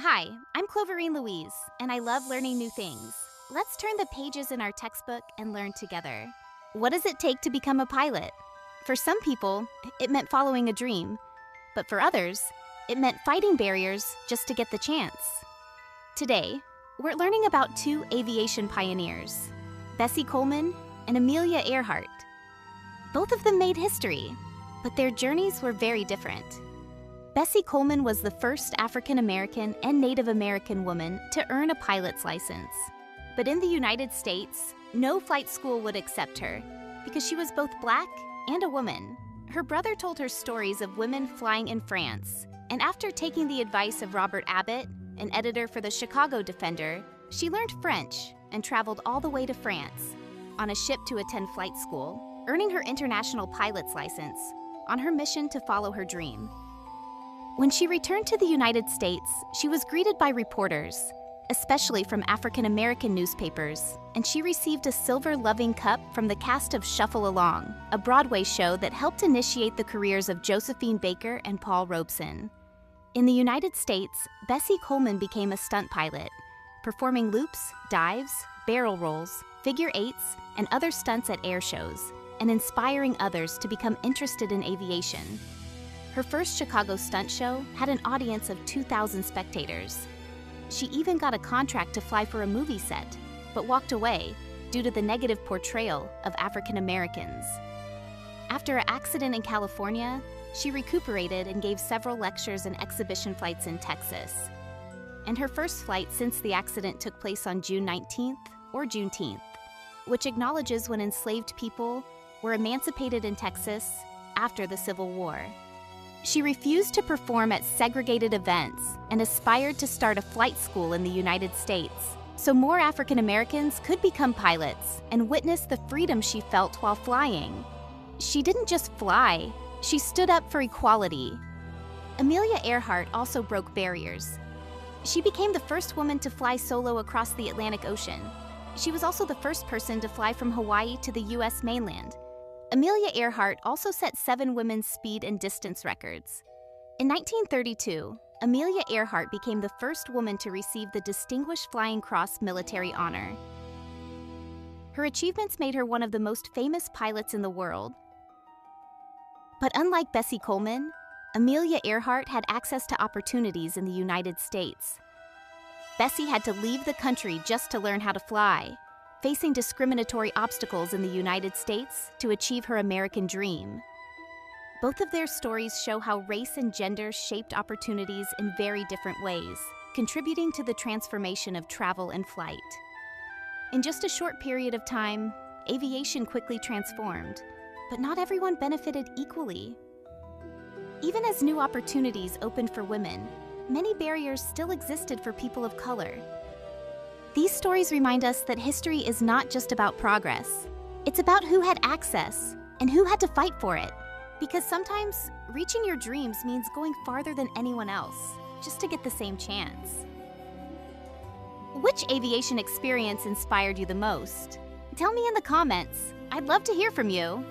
Hi, I'm Cloverine Louise, and I love learning new things. Let's turn the pages in our textbook and learn together. What does it take to become a pilot? For some people, it meant following a dream, but for others, it meant fighting barriers just to get the chance. Today, we're learning about two aviation pioneers, Bessie Coleman and Amelia Earhart. Both of them made history, but their journeys were very different. Bessie Coleman was the first African American and Native American woman to earn a pilot's license. But in the United States, no flight school would accept her because she was both Black and a woman. Her brother told her stories of women flying in France, and after taking the advice of Robert Abbott, an editor for the Chicago Defender, she learned French and traveled all the way to France on a ship to attend flight school, earning her international pilot's license on her mission to follow her dream. When she returned to the United States, she was greeted by reporters, especially from African American newspapers, and she received a silver loving cup from the cast of Shuffle Along, a Broadway show that helped initiate the careers of Josephine Baker and Paul Robeson. In the United States, Bessie Coleman became a stunt pilot, performing loops, dives, barrel rolls, figure eights, and other stunts at air shows, and inspiring others to become interested in aviation. Her first Chicago stunt show had an audience of 2,000 spectators. She even got a contract to fly for a movie set, but walked away due to the negative portrayal of African Americans. After an accident in California, she recuperated and gave several lectures and exhibition flights in Texas. And her first flight since the accident took place on June 19th or Juneteenth, which acknowledges when enslaved people were emancipated in Texas after the Civil War. She refused to perform at segregated events and aspired to start a flight school in the United States, so more African Americans could become pilots and witness the freedom she felt while flying. She didn't just fly, she stood up for equality. Amelia Earhart also broke barriers. She became the first woman to fly solo across the Atlantic Ocean. She was also the first person to fly from Hawaii to the U.S. mainland. Amelia Earhart also set 7 women's speed and distance records. In 1932, Amelia Earhart became the first woman to receive the Distinguished Flying Cross military honor. Her achievements made her one of the most famous pilots in the world. But unlike Bessie Coleman, Amelia Earhart had access to opportunities in the United States. Bessie had to leave the country just to learn how to fly, facing discriminatory obstacles in the United States to achieve her American dream. Both of their stories show how race and gender shaped opportunities in very different ways, contributing to the transformation of travel and flight. In just a short period of time, aviation quickly transformed, but not everyone benefited equally. Even as new opportunities opened for women, many barriers still existed for people of color. These stories remind us that history is not just about progress. It's about who had access and who had to fight for it. Because sometimes reaching your dreams means going farther than anyone else, just to get the same chance. Which aviation experience inspired you the most? Tell me in the comments. I'd love to hear from you.